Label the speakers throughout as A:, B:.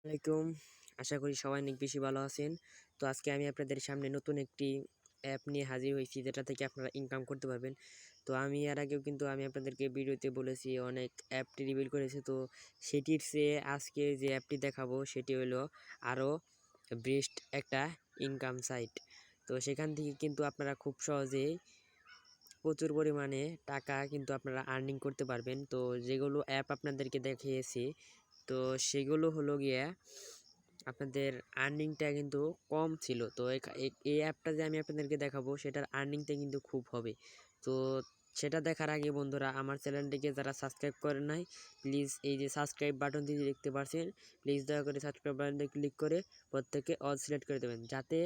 A: আসসালামাইকুম। আশা করি সবাই অনেক বেশি ভালো আছেন। তো আজকে আমি আপনাদের সামনে নতুন একটি অ্যাপ নিয়ে হাজির হয়েছি, যেটা থেকে আপনারা ইনকাম করতে পারবেন। তো আমি এর আগেও কিন্তু আমি আপনাদেরকে ভিডিওতে বলেছি, অনেক অ্যাপটি রিভিল করেছি। তো সেটির চেয়ে আজকে যে অ্যাপটি দেখাবো সেটি হলো আরও বেস্ট একটা ইনকাম সাইট। তো সেখান থেকে কিন্তু আপনারা খুব সহজেই প্রচুর পরিমাণে টাকা কিন্তু আপনারা আর্নিং করতে পারবেন। তো যেগুলো অ্যাপ আপনাদেরকে দেখিয়েছি, তো সেগুলো হলো গিয়ে আপনাদের আর্নিংটা কিন্তু কম ছিল। তো এই অ্যাপটা যে আমি আপনাদেরকে দেখাবো সেটার আর্নিংটা কিন্তু খুব হবে। তো সেটা দেখার আগে বন্ধুরা, আমার চ্যানেলটিকে যারা সাবস্ক্রাইব করেন নাই, প্লিজ এই যে সাবস্ক্রাইব বাটনটি দেখতে পাচ্ছেন, প্লিজ দয়া করে সাবস্ক্রাইব বাটনটি ক্লিক করে প্রত্যেকে অল সিলেক্ট করে দেবেন, যাতে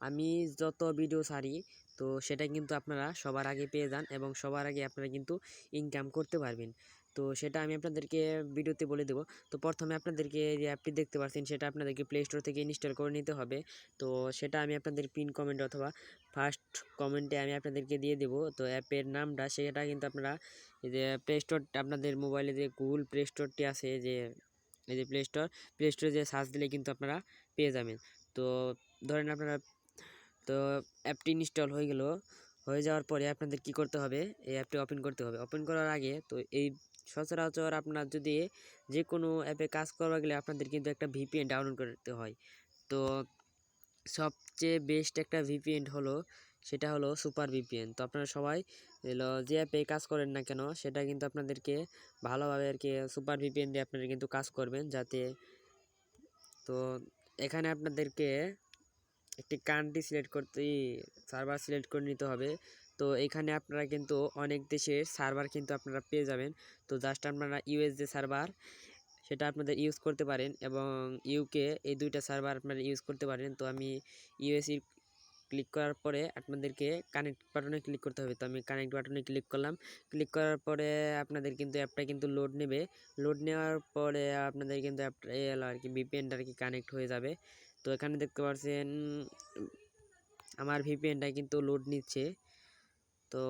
A: আমি যত ভিডিও ছাড়ি তো সেটা কিন্তু আপনারা সবার আগে পেয়ে যান এবং সবার আগে আপনারা কিন্তু ইনকাম করতে পারবেন। তো সেটা আমি আপনাদেরকে ভিডিওতে বলে দেবো। তো প্রথমে আপনাদেরকে যে অ্যাপটি দেখতে পাচ্ছেন সেটা আপনাদেরকে প্লে স্টোর থেকে ইনস্টল করে নিতে হবে। তো সেটা আমি আপনাদের পিন কমেন্ট অথবা ফার্স্ট কমেন্টে আমি আপনাদেরকে দিয়ে দেবো। তো অ্যাপের নামটা সেটা কিন্তু আপনারা এই যে প্লে স্টোর, আপনাদের মোবাইলে যে গুগল প্লে স্টোরটি আছে, যে এই যে প্লে স্টোরে যে সার্চ দিলে কিন্তু আপনারা পেয়ে যাবেন। তো ধরেন আপনারা, তো অ্যাপটি ইনস্টল হয়ে যাওয়ার পরে আপনাদের কি করতে হবে, এই অ্যাপটি ওপেন করতে হবে। ওপেন করার আগে তো এই সচরাচর আপনার যদি যে কোনো অ্যাপে কাজ করা গেলে আপনাদের কিন্তু একটা ভিপিএন ডাউনলোড করতে হয়। তো সবচেয়ে বেস্ট একটা ভিপিএন হলো, সেটা হলো সুপার ভিপিএন। তো আপনারা সবাই যে অ্যাপে কাজ করেন না কেন সেটা কিন্তু আপনাদেরকে ভালোভাবে আর কি সুপার ভিপিএন দিয়ে আপনারা কিন্তু কাজ করবেন, যাতে তো এখানে আপনাদেরকে একটি কান্ট্রি সিলেক্ট করতে, সার্ভার সিলেক্ট করে নিতে হবে। তো এখানে আপনারা কিন্তু অনেক দেশের সার্ভার কিন্তু আপনারা পেয়ে যাবেন। তো জাস্ট আপনারা ইউএস যে সার্ভার সেটা আপনাদের ইউজ করতে পারেন, এবং ইউকে, এই দুইটা সার্ভার আপনারা ইউজ করতে পারেন। তো আমি ইউএসই ক্লিক করার পরে আপনাদেরকে কানেক্ট বাটনে ক্লিক করতে হবে। তো আমি কানেক্ট বাটনে ক্লিক করলাম। ক্লিক করার পরে আপনাদের কিন্তু অ্যাপটা কিন্তু লোড নেবে। লোড নেওয়ার পরে আপনাদের কিন্তু অ্যাপটা আর কি ভিপিএনটা আর কি কানেক্ট হয়ে যাবে। তো এখানে দেখতে পাচ্ছেন আমার ভিপিএনটা কিন্তু লোড নিচ্ছে। তো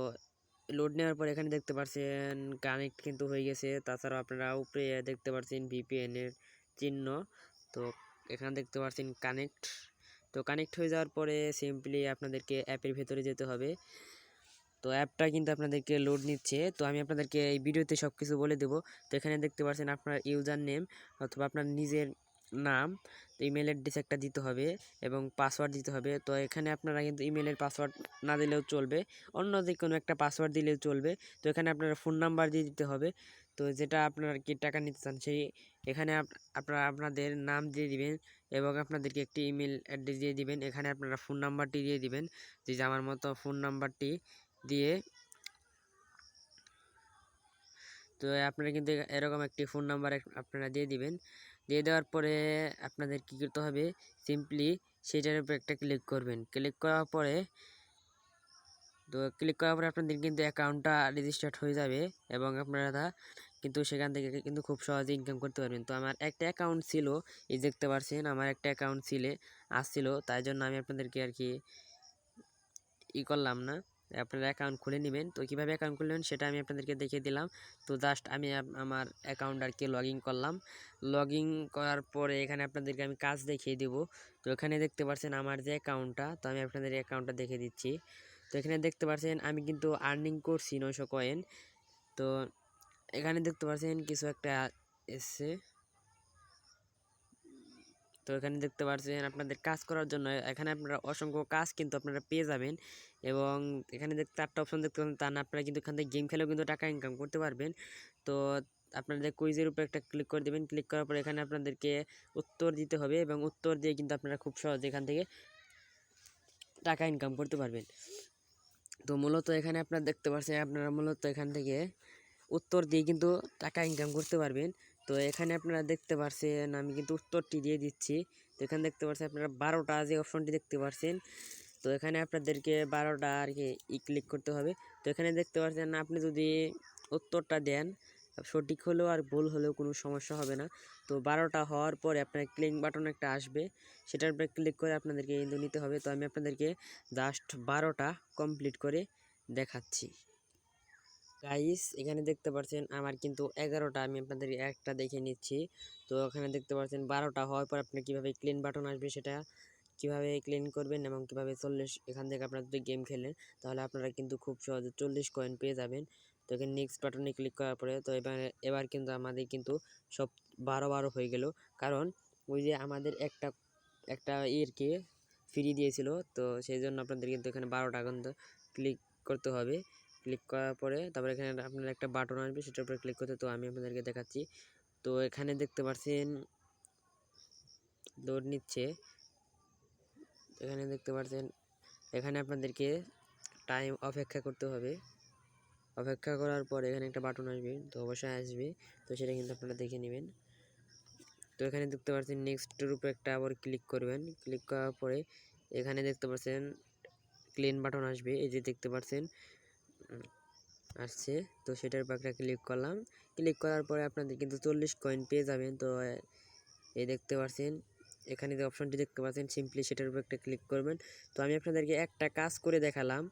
A: লোড নেওয়ার পর এখানে দেখতে পাচ্ছেন কানেক্ট কিন্তু হয়ে গেছে। তাছাড়াও আপনারা উপরে দেখতে পাচ্ছেন ভিপিএনের চিহ্ন। তো এখানে দেখতে পাচ্ছেন কানেক্ট। তো কানেক্ট হয়ে যাওয়ার পরে সিম্পলি আপনাদেরকে অ্যাপের ভেতরে যেতে হবে। তো অ্যাপটা কিন্তু আপনাদেরকে লোড নিচ্ছে। তো আমি আপনাদেরকে এই ভিডিওতে সব কিছু বলে দেবো। তো এখানে দেখতে পাচ্ছেন আপনার ইউজার নেম অথবা আপনার নিজের নাম, তো ইমেল অ্যাড্রেস একটা দিতে হবে এবং পাসওয়ার্ড দিতে হবে। তো এখানে আপনারা কিন্তু ইমেলের পাসওয়ার্ড না দিলেও চলবে, অন্য যে কোনো একটা পাসওয়ার্ড দিলেও চলবে। তো এখানে আপনারা ফোন নাম্বার দিয়ে দিতে হবে। তো যেটা আপনারা কি টাকা নিতে চান সেই, এখানে আপনারা আপনাদের নাম দিয়ে দিবেন এবং আপনাদেরকে একটি ইমেল অ্যাড্রেস দিয়ে দিবেন। এখানে আপনারা ফোন নাম্বারটি দিয়ে দিবেন, যে আমার মতো ফোন নাম্বারটি দিয়ে। তো আপনারা কিন্তু এরকম একটি ফোন নাম্বার আপনারা দিয়ে দিবেন। দিয়ে দেওয়ার পরে আপনাদের কী করতে হবে, সিম্পলি সেটার উপর একটা ক্লিক করবেন। ক্লিক করার পরে আপনাদের কিন্তু অ্যাকাউন্টটা রেজিস্টার্ড হয়ে যাবে এবং আপনারা কিন্তু সেখান থেকে কিন্তু খুব সহজে ইনকাম করতে পারবেন। তো আমার একটা অ্যাকাউন্ট ছিল, এই দেখতে পাচ্ছেন আমার একটা অ্যাকাউন্ট আসছিল, তাই জন্য আমি আপনাদেরকে আর কি করলাম না, আপনারা অ্যাকাউন্ট খুলে নেবেন। তো কীভাবে অ্যাকাউন্ট খুলবেন সেটা আমি আপনাদেরকে দেখিয়ে দিলাম। তো জাস্ট আমি আমার অ্যাকাউন্ট আর কি লগ ইন করলাম। লগ ইন করার পরে এখানে আপনাদেরকে আমি কাজ দেখিয়ে দেবো। তো এখানে দেখতে পাচ্ছেন আমার যে অ্যাকাউন্টটা, তো আমি আপনাদের অ্যাকাউন্টটা দেখিয়ে দিচ্ছি। তো এখানে দেখতে পাচ্ছেন আমি কিন্তু আর্নিং করছি 900 কয়েন। তো এখানে দেখতে পাচ্ছেন কিছু একটা এসছে। তো এখানে দেখতে পাচ্ছেন আপনাদের কাজ করার জন্য এখানে আপনারা অসংখ্য কাজ কিন্তু আপনারা পেয়ে যাবেন। এবং এখানে চারটা অপশন দেখতে পাচ্ছেন, তা না আপনারা কিন্তু এখান থেকে গেম খেলেও কিন্তু টাকা ইনকাম করতে পারবেন। তো আপনাদের কুইজের উপর একটা ক্লিক করে দেবেন। ক্লিক করার পর এখানে আপনাদেরকে উত্তর দিতে হবে এবং উত্তর দিয়ে কিন্তু আপনারা খুব সহজে এখান থেকে টাকা ইনকাম করতে পারবেন। তো মূলত এখানে আপনারা দেখতে পাচ্ছেন আপনারা মূলত এখান থেকে উত্তর দিয়ে কিন্তু টাকা ইনকাম করতে পারবেন। তো এখানে আপনারা দেখতে পাচ্ছেন আমি কিন্তু উত্তরটি দিয়ে দিচ্ছি। তো এখানে দেখতে পাচ্ছেন আপনারা 12টা যে অপশনটি দেখতে পাচ্ছেন, তো এখানে আপনাদেরকে 12টা আর কি ক্লিক করতে হবে। তো এখানে দেখতে পাচ্ছেন আপনি যদি উত্তরটা দেন, সঠিক হলেও আর ভুল হলেও কোনো সমস্যা হবে না। তো 12টা হওয়ার পরে আপনার ক্লিক বাটন একটা আসবে, সেটার উপরে ক্লিক করে আপনাদেরকে কিন্তু নিতে হবে। তো আমি আপনাদেরকে জাস্ট 12টা কমপ্লিট করে দেখাচ্ছি। গাইস এখানে দেখতে পাচ্ছেন আমার কিন্তু 11টা, আমি আপনাদের একটা দেখে নিচ্ছি। তো এখানে দেখতে পাচ্ছেন 12টা হওয়ার পর আপনার কিভাবে ক্লিন বাটন আসবে সেটা কিভাবে ক্লিন করবেন এবং কিভাবে 40 এখান থেকে আপনারা যদি গেম খেলেন তাহলে আপনারা কিন্তু খুব সহজে 40 কয়েন পেয়ে যাবেন। তো এখানে নেক্সট বাটনে ক্লিক করার পরে তো এবার কিন্তু আমাদের কিন্তু সব 12 হয়ে গেল, কারণ ওই যে আমাদের একটা একটা ইয়েরকে ফ্রি দিয়েছিল, তো সেই জন্য আপনাদের কিন্তু এখানে 12টা কিন্তু ক্লিক করতে হবে। ক্লিক করার পরে তারপরে এখানে আপনার একটা বাটন আসবে, সেটার উপরে ক্লিক করতে, তো আমি আপনাদেরকে দেখাচ্ছি। তো এখানে দেখতে পাচ্ছেন লোড নিচ্ছে, এখানে দেখতে পাচ্ছেন এখানে আপনাদেরকে টাইম অপেক্ষা করতে হবে। অপেক্ষা করার পর এখানে একটা বাটন আসবে, তো অবশ্যই আসবে, তো সেটা কিন্তু আপনারা দেখে নেবেন। তো এখানে দেখতে পাচ্ছেন নেক্সটের উপরে একটা আবার ক্লিক করবেন। ক্লিক করার পরে এখানে দেখতে পাচ্ছেন ক্লিন বাটন আসবে, এই যে দেখতে পাচ্ছেন আসছে, তো সেটার উপর একটা ক্লিক করলাম। ক্লিক করার পরে আপনাদের কিন্তু 40 কয়েন পেয়ে যাবেন। তো এই দেখতে পাচ্ছেন এখানে যে অপশনটি দেখতে পাচ্ছেন সিম্পলি সেটার উপর একটা ক্লিক করবেন। তো আমি আপনাদেরকে একটা কাজ করে দেখালাম।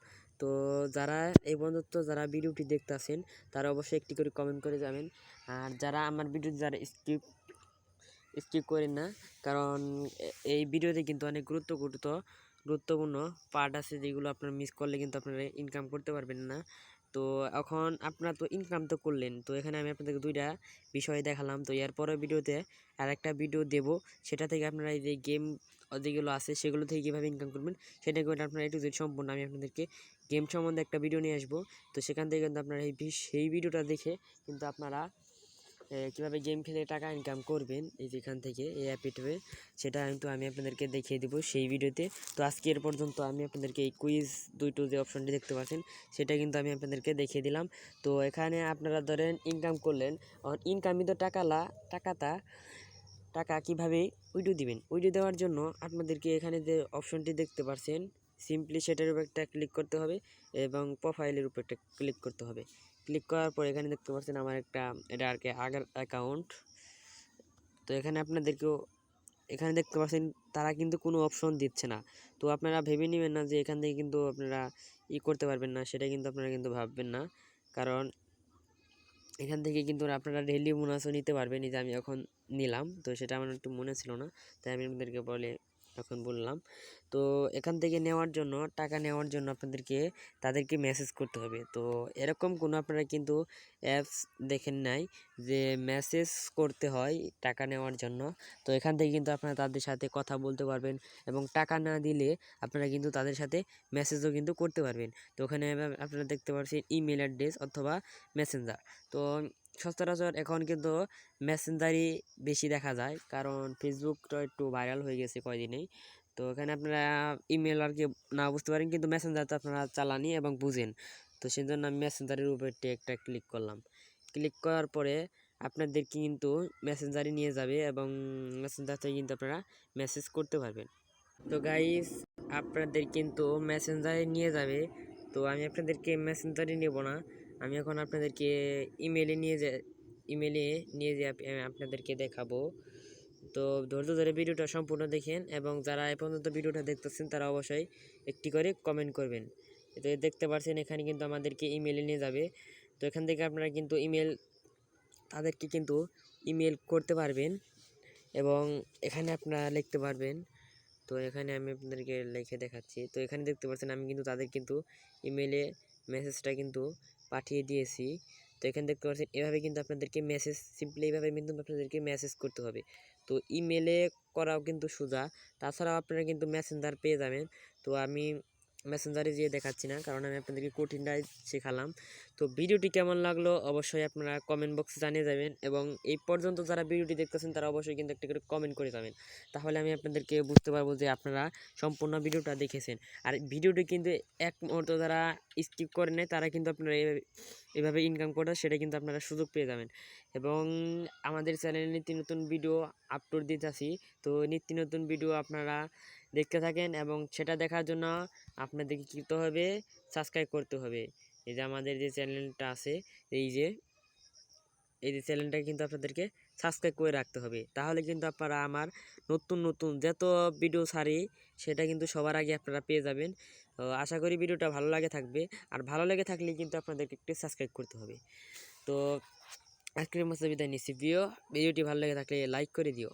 A: তো যারা এই বন্ধুত্ব যারা ভিডিওটি দেখতেছেন তারা অবশ্যই একটি করে কমেন্ট করে যাবেন, আর যারা আমার ভিডিও যারা স্কিপ করেন না, কারণ এই ভিডিওতে কিন্তু অনেক গুরুত্বপূর্ণ পার্ট আছে যেগুলো আপনারা মিস করলে কিন্তু আপনারা ইনকাম করতে পারবেন না। তো এখন আপনারা তো ইনকাম তো করলেন, তো এখানে আমি আপনাদেরকে দুইটা বিষয় দেখালাম। তো এর পরের ভিডিওতে আর একটা ভিডিও দেব, সেটা থেকে আপনারা এই যে গেম যেগুলো আছে সেগুলো থেকে কীভাবে ইনকাম করবেন সেটা করে আপনারা একটু সম্পূর্ণ আমি আপনাদেরকে গেম সম্বন্ধে একটা ভিডিও নিয়ে আসবো। তো সেখান থেকে কিন্তু আপনারা সেই ভিডিওটা দেখে কিন্তু আপনারা কীভাবে গেম খেলে টাকা ইনকাম করবেন এই যেখান থেকে এই অ্যাপে, সেটা কিন্তু আমি আপনাদেরকে দেখিয়ে দেবো সেই ভিডিওতে। তো আজকে এর পর্যন্ত আমি আপনাদেরকে এই কুইজ দুইটো যে অপশনটি দেখতে পাচ্ছেন সেটা কিন্তু আমি আপনাদেরকে দেখিয়ে দিলাম। তো এখানে আপনারা ধরেন ইনকাম করলেন, ইনকামিত টাকা কীভাবে উইডো দিবেন, উইডো দেওয়ার জন্য আপনাদেরকে এখানে যে অপশনটি দেখতে পাচ্ছেন সিম্পলি সেটার উপর একটা ক্লিক করতে হবে এবং প্রোফাইলের উপর একটা ক্লিক করতে হবে। ক্লিক করার পর এখানে দেখতে পাচ্ছেন আমার এটা আর কি আগের অ্যাকাউন্ট। তো এখানে আপনাদেরকেও এখানে দেখতে পাচ্ছেন তারা কিন্তু কোনো অপশন দিচ্ছে না। তো আপনারা ভেবে নেবেন না যে এখান থেকে কিন্তু আপনারা করতে পারবেন না, সেটা কিন্তু আপনারা কিন্তু ভাববেন না, কারণ এখান থেকে কিন্তু আপনারা ডেইলি বোনাসও নিতে পারবেন। এই যে আমি এখন নিলাম, তো সেটা আমার একটু মনে ছিল না, তাই আমি আপনাদেরকে এখন বললাম। তো এখান থেকে টাকা নেওয়ার জন্য আপনাদেরকে তাদেরকে মেসেজ করতে হবে। তো এরকম কোনো আপনারা কিন্তু অ্যাপস দেখেন নাই যে মেসেজ করতে হয় টাকা নেওয়ার জন্য। তো এখান থেকে কিন্তু আপনারা তাদের সাথে কথা বলতে পারবেন এবং টাকা না দিলে আপনারা কিন্তু তাদের সাথে মেসেজও কিন্তু করতে পারবেন। তো ওখানে আপনারা দেখতে পাচ্ছেন ইমেল অ্যাড্রেস অথবা মেসেঞ্জার। তো সচরাচর এখন কিন্তু মেসেঞ্জারই বেশি দেখা যায়, কারণ ফেসবুকটা একটু ভাইরাল হয়ে গেছে কয়দিনেই। তো এখানে আপনারা ইমেল আর কি না বুঝতে পারেন, কিন্তু মেসেঞ্জার তো আপনারা চালানি এবং বুঝেন। তো সেই জন্য আমি মেসেঞ্জারের উপর একটা ক্লিক করলাম। ক্লিক করার পরে আপনাদের কিন্তু মেসেঞ্জারে নিয়ে যাবে এবং মেসেঞ্জার থেকে কিন্তু আপনারা মেসেজ করতে পারবেন। তো গাইস আপনাদের কিন্তু মেসেঞ্জারে নিয়ে যাবে, তো আমি আপনাদেরকে মেসেঞ্জারে নেব না, আমি এখন আপনাদেরকে ইমেলে নিয়ে যে আমি আপনাদেরকে দেখাবো। তো ধৈর্য ধরে ভিডিওটা সম্পূর্ণ দেখেন এবং যারা এ পর্যন্ত ভিডিওটা দেখতেছেন তারা অবশ্যই একটি করে কমেন্ট করবেন। তো দেখতে পাচ্ছেন এখানে কিন্তু আমাদেরকে ইমেলে নিয়ে যাবে। তো এখান থেকে আপনারা কিন্তু তাদেরকে কিন্তু ইমেল করতে পারবেন এবং এখানে আপনারা লিখতে পারবেন। তো এখানে আমি আপনাদেরকে লিখে দেখাচ্ছি। তো এখানে দেখতে পাচ্ছেন আমি কিন্তু তাদের কিন্তু ইমেলে মেসেজটা কিন্তু পাঠিয়ে দিয়েছি। তো এখানে দেখতে পাচ্ছেন এভাবে কিন্তু আপনাদেরকে সিম্পলি এইভাবে কিন্তু আপনাদেরকে মেসেজ করতে হবে। তো ইমেলে করাও কিন্তু সোজা, তাছাড়াও আপনারা কিন্তু মেসেঞ্জার পেয়ে যাবেন। তো আমি মেসেঞ্জারে যেয়ে দেখাচ্ছি না, কারণ আমি আপনাদেরকে কঠিনটাই শেখালাম। তো ভিডিওটি কেমন লাগলো অবশ্যই আপনারা কমেন্ট বক্সে জানিয়ে যাবেন এবং এই পর্যন্ত যারা ভিডিওটি দেখতেছেন তারা অবশ্যই কিন্তু একটি করে কমেন্ট করে যাবেন, তাহলে আমি আপনাদেরকে বুঝতে পারবো যে আপনারা সম্পূর্ণ ভিডিওটা দেখেছেন। আর ভিডিওটি কিন্তু এক মুহূর্ত যারা স্কিপ করে নেয় তারা কিন্তু আপনারা এভাবে ইনকাম করার সেটা কিন্তু আপনারা সুযোগ পেয়ে যাবেন। এবং আমাদের চ্যানেলে নিত্য নতুন ভিডিও আপলোড দিতেছি, তো নিত্য নতুন ভিডিও আপনারা দেখতে থাকেন এবং সেটা দেখার জন্য আপনাদেরকে কী করতে হবে, সাবস্ক্রাইব করতে হবে। এই যে আমাদের যে চ্যানেলটা আছে এই যে চ্যানেলটা কিন্তু আপনাদেরকে সাবস্ক্রাইব করে রাখতে হবে, তাহলে কিন্তু আপনারা আমার নতুন যত ভিডিও ছাড়ি সেটা কিন্তু সবার আগে আপনারা পেয়ে যাবেন। তো আশা করি ভিডিওটা ভালো লাগে থাকবে, আর ভালো লেগে থাকলে কিন্তু আপনাদেরকে একটু সাবস্ক্রাইব করতে হবে। তো আজকের মতো বিদায় নিচ্ছি। ভিডিওটি ভালো লেগে থাকলে লাইক করে দিও।